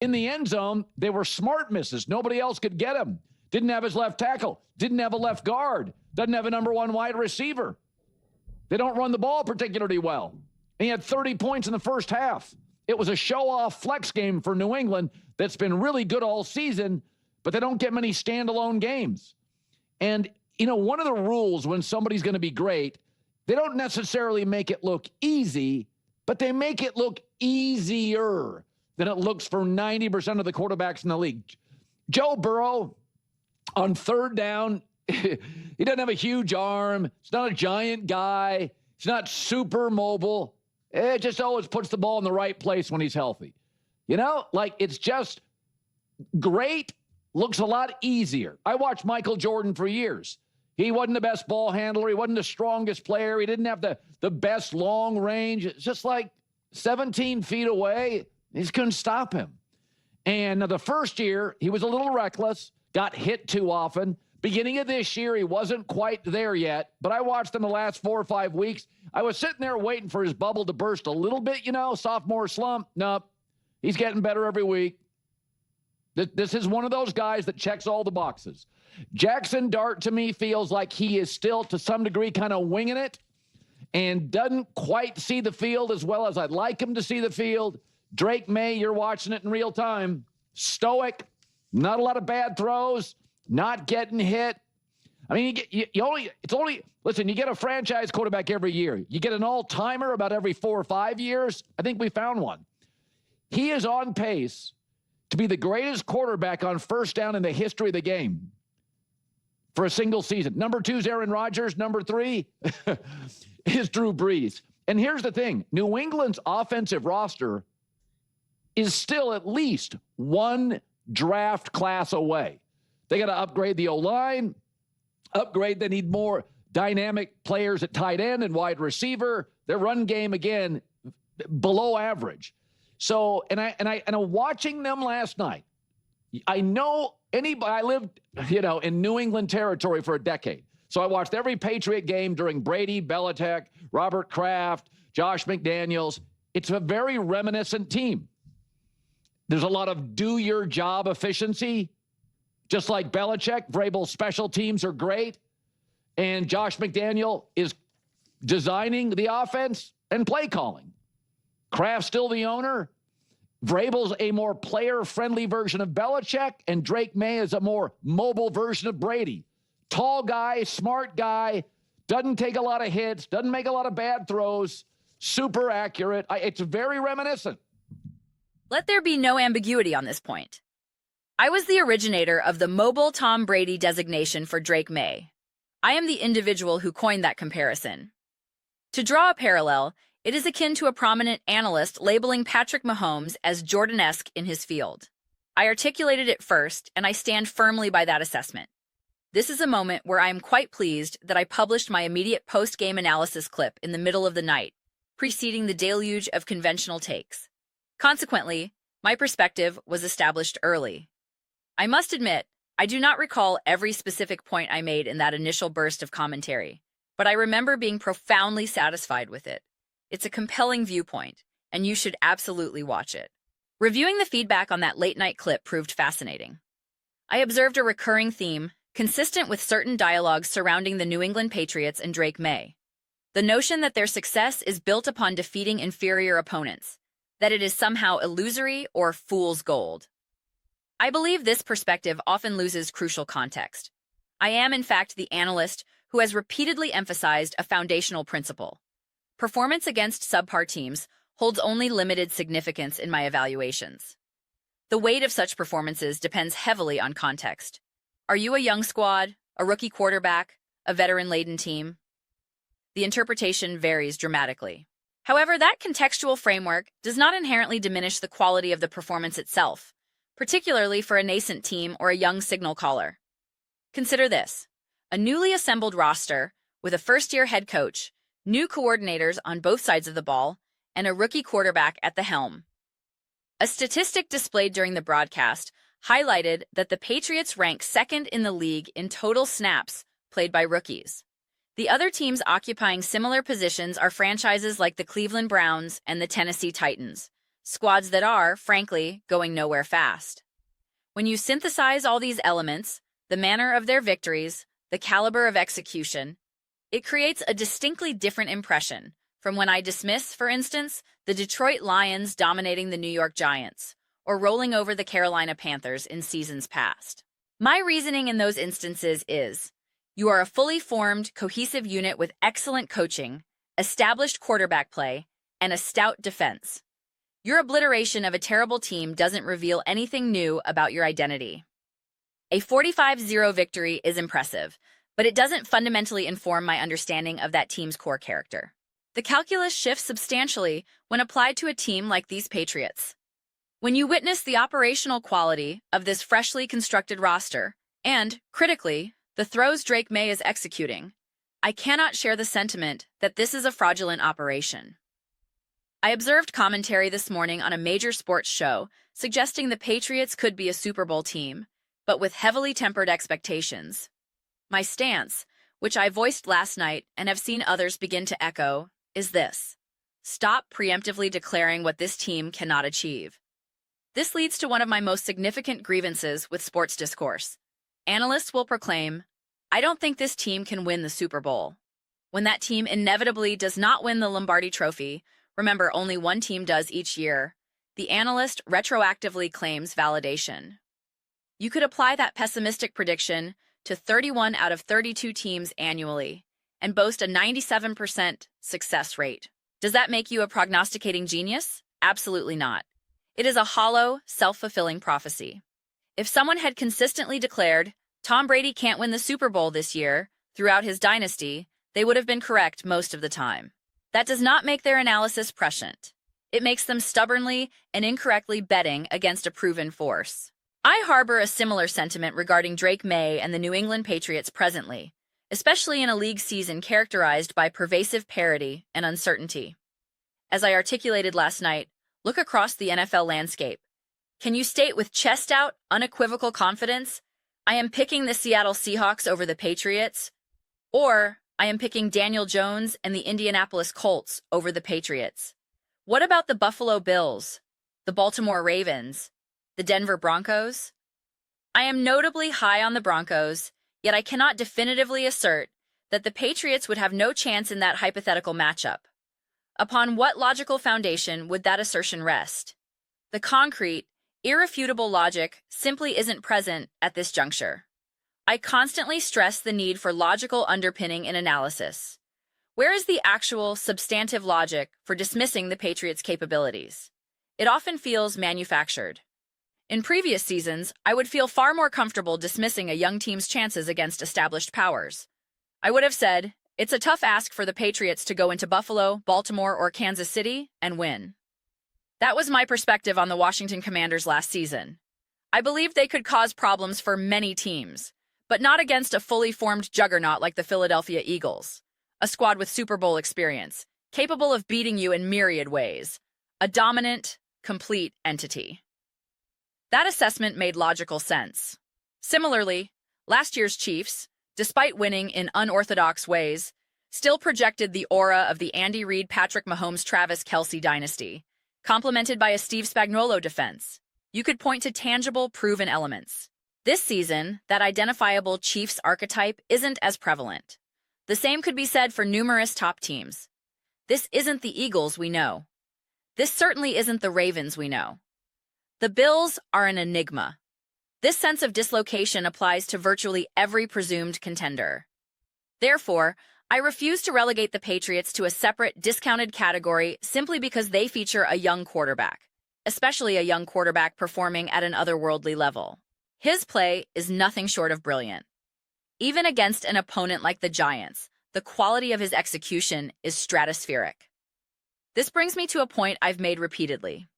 In the end zone, they were smart misses. Nobody else could get him. Didn't have his left tackle. Didn't have a left guard. Doesn't have a number one wide receiver. They don't run the ball particularly well. And he had 30 points in the first half. It was a show-off flex game for New England that's been really good all season, but they don't get many standalone games. And, one of the rules when somebody's going to be great, they don't necessarily make it look easy, but they make it look easier than it looks for 90% of the quarterbacks in the league. Joe Burrow, on third down, he doesn't have a huge arm. He's not a giant guy. He's not super mobile. It just always puts the ball in the right place when he's healthy. It's just great, looks a lot easier. I watched Michael Jordan for years. He wasn't the best ball handler. He wasn't the strongest player. He didn't have the best long range. It's just like 17 feet away, he just couldn't stop him. And the first year, he was a little reckless, got hit too often. Beginning of this year, he wasn't quite there yet, but I watched him the last 4 or 5 weeks. I was sitting there waiting for his bubble to burst a little bit, sophomore slump. Nope. He's getting better every week. This is one of those guys that checks all the boxes. Jackson Dart, to me, feels like he is still, to some degree, kind of winging it and doesn't quite see the field as well as I'd like him to see the field. Drake Maye, you're watching it in real time. Stoic, not a lot of bad throws, not getting hit. I mean, listen, you get a franchise quarterback every year. You get an all-timer about every 4 or 5 years. I think we found one. He is on pace to be the greatest quarterback on first down in the history of the game for a single season. Number 2 is Aaron Rodgers. Number 3 is Drew Brees. And here's the thing. New England's offensive roster is still at least one draft class away. They got to upgrade the O-line, they need more dynamic players at tight end and wide receiver. Their run game, again, below average. So, and I'm watching them last night. I know I lived, in New England territory for a decade. So I watched every Patriot game during Brady, Belichick, Robert Kraft, Josh McDaniels. It's a very reminiscent team. There's a lot of do-your-job efficiency. Just like Belichick, Vrabel's special teams are great. And Josh McDaniel is designing the offense and play calling. Kraft's still the owner. Vrabel's a more player-friendly version of Belichick, and Drake Maye is a more mobile version of Brady. Tall guy, smart guy, doesn't take a lot of hits, doesn't make a lot of bad throws, super accurate. It's very reminiscent. Let there be no ambiguity on this point. I was the originator of the mobile Tom Brady designation for Drake Maye. I am the individual who coined that comparison. To draw a parallel, it is akin to a prominent analyst labeling Patrick Mahomes as Jordan-esque in his field. I articulated it first, and I stand firmly by that assessment. This is a moment where I am quite pleased that I published my immediate post-game analysis clip in the middle of the night, preceding the deluge of conventional takes. Consequently, my perspective was established early. I must admit, I do not recall every specific point I made in that initial burst of commentary, but I remember being profoundly satisfied with it. It's a compelling viewpoint, and you should absolutely watch it. Reviewing the feedback on that late-night clip proved fascinating. I observed a recurring theme, consistent with certain dialogues surrounding the New England Patriots and Drake Maye. The notion that their success is built upon defeating inferior opponents, that it is somehow illusory or fool's gold. I believe this perspective often loses crucial context. I am, in fact, the analyst who has repeatedly emphasized a foundational principle. Performance against subpar teams holds only limited significance in my evaluations. The weight of such performances depends heavily on context. Are you a young squad, a rookie quarterback, a veteran-laden team? The interpretation varies dramatically. However, that contextual framework does not inherently diminish the quality of the performance itself, particularly for a nascent team or a young signal caller. Consider this: a newly assembled roster with a first-year head coach, new coordinators on both sides of the ball, and a rookie quarterback at the helm. A statistic displayed during the broadcast highlighted that the Patriots rank second in the league in total snaps played by rookies. The other teams occupying similar positions are franchises like the Cleveland Browns and the Tennessee Titans, squads that are, frankly, going nowhere fast. When you synthesize all these elements, the manner of their victories, the caliber of execution, it creates a distinctly different impression from when I dismiss, for instance, the Detroit Lions dominating the New York Giants or rolling over the Carolina Panthers in seasons past. My reasoning in those instances is, you are a fully formed, cohesive unit with excellent coaching, established quarterback play, and a stout defense. Your obliteration of a terrible team doesn't reveal anything new about your identity. A 45-0 victory is impressive, but it doesn't fundamentally inform my understanding of that team's core character. The calculus shifts substantially when applied to a team like these Patriots. When you witness the operational quality of this freshly constructed roster, and, critically, the throws Drake Maye is executing, I cannot share the sentiment that this is a fraudulent operation. I observed commentary this morning on a major sports show suggesting the Patriots could be a Super Bowl team, but with heavily tempered expectations. My stance, which I voiced last night and have seen others begin to echo, is this: stop preemptively declaring what this team cannot achieve. This leads to one of my most significant grievances with sports discourse. Analysts will proclaim, "I don't think this team can win the Super Bowl." When that team inevitably does not win the Lombardi Trophy, remember only one team does each year, the analyst retroactively claims validation. You could apply that pessimistic prediction to 31 out of 32 teams annually and boast a 97% success rate. Does that make you a prognosticating genius? Absolutely not. It is a hollow, self-fulfilling prophecy. If someone had consistently declared, Tom Brady can't win the Super Bowl this year, throughout his dynasty, they would have been correct most of the time. That does not make their analysis prescient. It makes them stubbornly and incorrectly betting against a proven force. I harbor a similar sentiment regarding Drake Maye and the New England Patriots presently, especially in a league season characterized by pervasive parity and uncertainty. As I articulated last night, look across the NFL landscape. Can you state with chest-out, unequivocal confidence, I am picking the Seattle Seahawks over the Patriots, or I am picking Daniel Jones and the Indianapolis Colts over the Patriots? What about the Buffalo Bills, the Baltimore Ravens, the Denver Broncos? I am notably high on the Broncos, yet I cannot definitively assert that the Patriots would have no chance in that hypothetical matchup. Upon what logical foundation would that assertion rest? The concrete, irrefutable logic simply isn't present at this juncture. I constantly stress the need for logical underpinning in analysis. Where is the actual, substantive logic for dismissing the Patriots' capabilities? It often feels manufactured. In previous seasons, I would feel far more comfortable dismissing a young team's chances against established powers. I would have said, it's a tough ask for the Patriots to go into Buffalo, Baltimore, or Kansas City and win. That was my perspective on the Washington Commanders last season. I believed they could cause problems for many teams, but not against a fully formed juggernaut like the Philadelphia Eagles, a squad with Super Bowl experience, capable of beating you in myriad ways, a dominant, complete entity. That assessment made logical sense. Similarly, last year's Chiefs, despite winning in unorthodox ways, still projected the aura of the Andy Reid, Patrick Mahomes, Travis Kelce dynasty, complemented by a Steve Spagnuolo defense. You could point to tangible, proven elements. This season, that identifiable Chiefs archetype isn't as prevalent. The same could be said for numerous top teams. This isn't the Eagles we know. This certainly isn't the Ravens we know. The Bills are an enigma. This sense of dislocation applies to virtually every presumed contender. Therefore, I refuse to relegate the Patriots to a separate, discounted category simply because they feature a young quarterback, especially a young quarterback performing at an otherworldly level. His play is nothing short of brilliant. Even against an opponent like the Giants, the quality of his execution is stratospheric. This brings me to a point I've made repeatedly.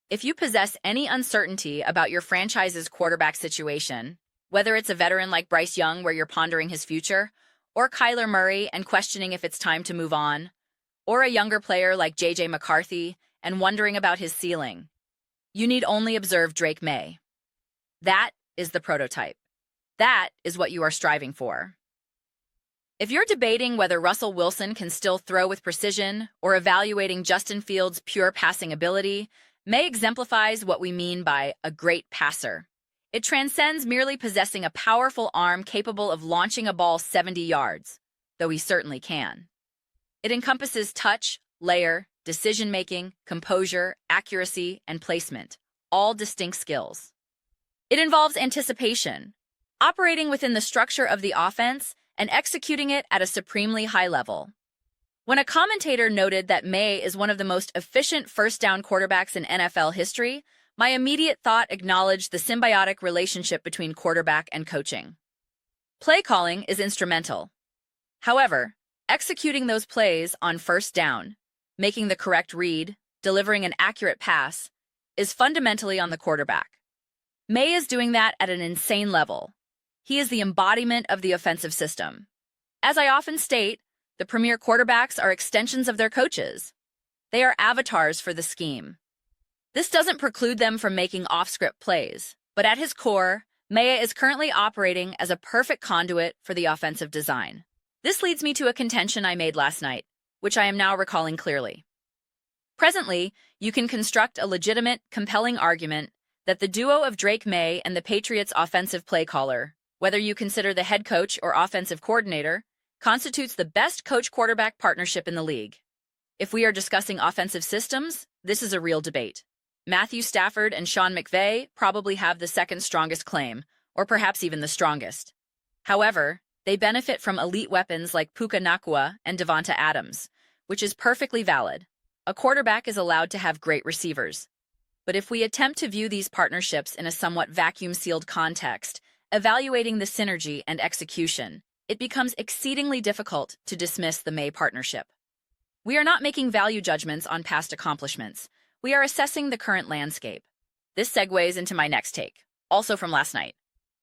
If you possess any uncertainty about your franchise's quarterback situation, whether it's a veteran like Bryce Young where you're pondering his future, or Kyler Murray and questioning if it's time to move on, or a younger player like J.J. McCarthy and wondering about his ceiling, you need only observe Drake Maye. That is the prototype. That is what you are striving for. If you're debating whether Russell Wilson can still throw with precision or evaluating Justin Fields' pure passing ability, Maye exemplifies what we mean by a great passer. It transcends merely possessing a powerful arm capable of launching a ball 70 yards, though he certainly can. It encompasses touch, layer, decision-making, composure, accuracy, and placement, all distinct skills. It involves anticipation, operating within the structure of the offense and executing it at a supremely high level. When a commentator noted that Maye is one of the most efficient first-down quarterbacks in NFL history, my immediate thought acknowledged the symbiotic relationship between quarterback and coaching. Play calling is instrumental. However, executing those plays on first down, making the correct read, delivering an accurate pass, is fundamentally on the quarterback. Maye is doing that at an insane level. He is the embodiment of the offensive system. As I often state, the premier quarterbacks are extensions of their coaches. They are avatars for the scheme. This doesn't preclude them from making off-script plays, but at his core, Maye is currently operating as a perfect conduit for the offensive design. This leads me to a contention I made last night, which I am now recalling clearly. Presently, you can construct a legitimate, compelling argument that the duo of Drake Maye and the Patriots' offensive play caller, whether you consider the head coach or offensive coordinator, constitutes the best coach-quarterback partnership in the league. If we are discussing offensive systems, this is a real debate. Matthew Stafford and Sean McVay probably have the second strongest claim, or perhaps even the strongest. However, they benefit from elite weapons like Puka Nacua and Devonta Adams, which is perfectly valid. A quarterback is allowed to have great receivers. But if we attempt to view these partnerships in a somewhat vacuum-sealed context, evaluating the synergy and execution, it becomes exceedingly difficult to dismiss the Maye partnership. We are not making value judgments on past accomplishments. We are assessing the current landscape. This segues into my next take, also from last night.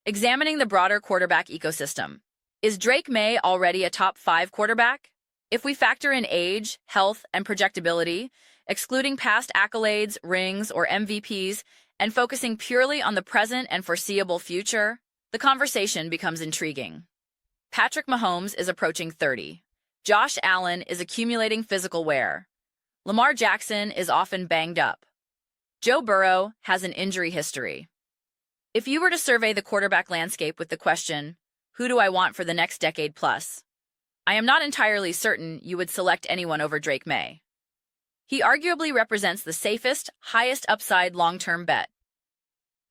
Examining the broader quarterback ecosystem. Is Drake Maye already a top 5 quarterback? If we factor in age, health, and projectability, excluding past accolades, rings, or MVPs, and focusing purely on the present and foreseeable future, the conversation becomes intriguing. Patrick Mahomes is approaching 30. Josh Allen is accumulating physical wear. Lamar Jackson is often banged up. Joe Burrow has an injury history. If you were to survey the quarterback landscape with the question, who do I want for the next decade plus? I am not entirely certain you would select anyone over Drake Maye. He arguably represents the safest, highest upside long-term bet.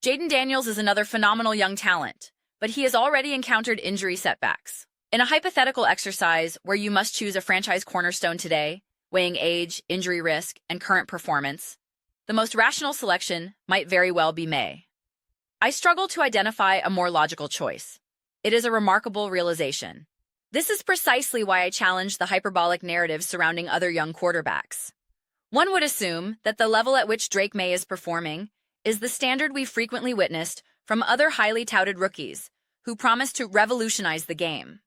Jaden Daniels is another phenomenal young talent, but he has already encountered injury setbacks. In a hypothetical exercise where you must choose a franchise cornerstone today, weighing age, injury risk, and current performance, the most rational selection might very well be Maye. I struggle to identify a more logical choice. It is a remarkable realization. This is precisely why I challenge the hyperbolic narrative surrounding other young quarterbacks. One would assume that the level at which Drake Maye is performing is the standard we frequently witnessed from other highly touted rookies who promise to revolutionize the game.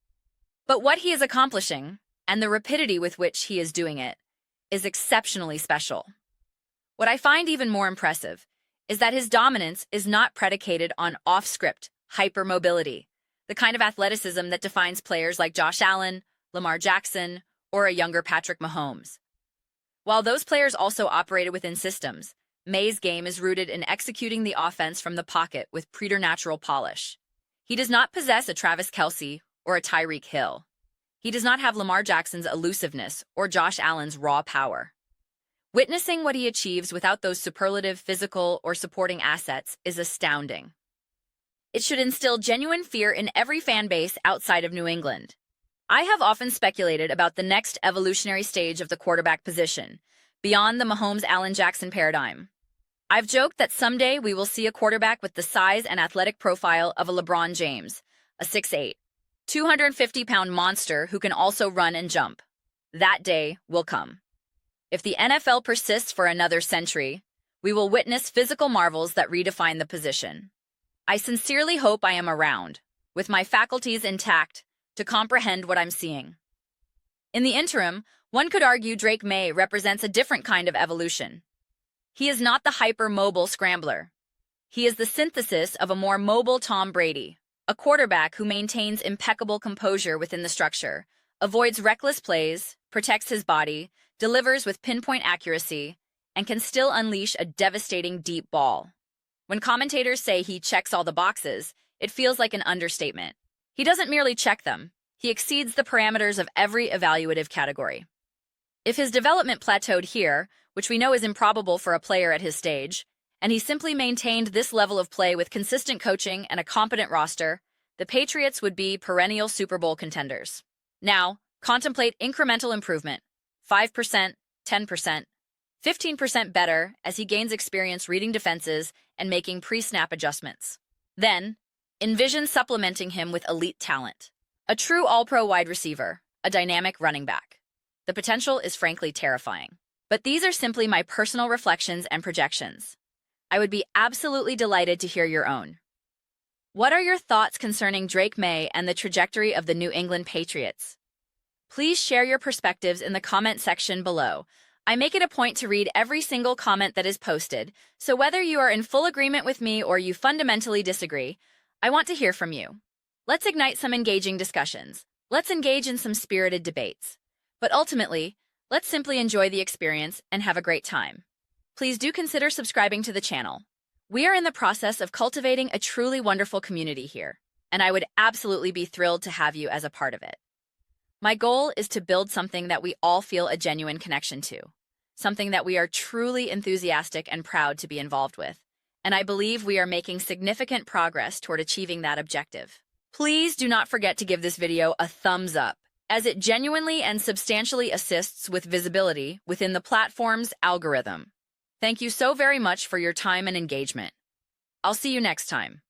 But what he is accomplishing, and the rapidity with which he is doing it, is exceptionally special. What I find even more impressive is that his dominance is not predicated on off-script hypermobility, the kind of athleticism that defines players like Josh Allen, Lamar Jackson, or a younger Patrick Mahomes. While those players also operated within systems, Maye's game is rooted in executing the offense from the pocket with preternatural polish. He does not possess a Travis Kelce or a Tyreek Hill. He does not have Lamar Jackson's elusiveness or Josh Allen's raw power. Witnessing what he achieves without those superlative physical or supporting assets is astounding. It should instill genuine fear in every fan base outside of New England. I have often speculated about the next evolutionary stage of the quarterback position, beyond the Mahomes-Allen Jackson paradigm. I've joked that someday we will see a quarterback with the size and athletic profile of a LeBron James, a 6'8", 250-pound monster who can also run and jump. That day will come. If the NFL persists for another century, we will witness physical marvels that redefine the position. I sincerely hope I am around, with my faculties intact, to comprehend what I'm seeing. In the interim, one could argue Drake Maye represents a different kind of evolution. He is not the hyper-mobile scrambler. He is the synthesis of a more mobile Tom Brady, a quarterback who maintains impeccable composure within the structure, avoids reckless plays, protects his body, delivers with pinpoint accuracy, and can still unleash a devastating deep ball. When commentators say he checks all the boxes, it feels like an understatement. He doesn't merely check them, he exceeds the parameters of every evaluative category. If his development plateaued here, which we know is improbable for a player at his stage, and he simply maintained this level of play with consistent coaching and a competent roster, the Patriots would be perennial Super Bowl contenders. Now, contemplate incremental improvement. 5%, 10%, 15% better as he gains experience reading defenses and making pre-snap adjustments. Then, envision supplementing him with elite talent. A true all-pro wide receiver, a dynamic running back. The potential is frankly terrifying. But these are simply my personal reflections and projections. I would be absolutely delighted to hear your own. What are your thoughts concerning Drake Maye and the trajectory of the New England Patriots? Please share your perspectives in the comment section below. I make it a point to read every single comment that is posted, so whether you are in full agreement with me or you fundamentally disagree, I want to hear from you. Let's ignite some engaging discussions. Let's engage in some spirited debates. But ultimately, let's simply enjoy the experience and have a great time. Please do consider subscribing to the channel. We are in the process of cultivating a truly wonderful community here, and I would absolutely be thrilled to have you as a part of it. My goal is to build something that we all feel a genuine connection to, something that we are truly enthusiastic and proud to be involved with, and I believe we are making significant progress toward achieving that objective. Please do not forget to give this video a thumbs up, as it genuinely and substantially assists with visibility within the platform's algorithm. Thank you so very much for your time and engagement. I'll see you next time.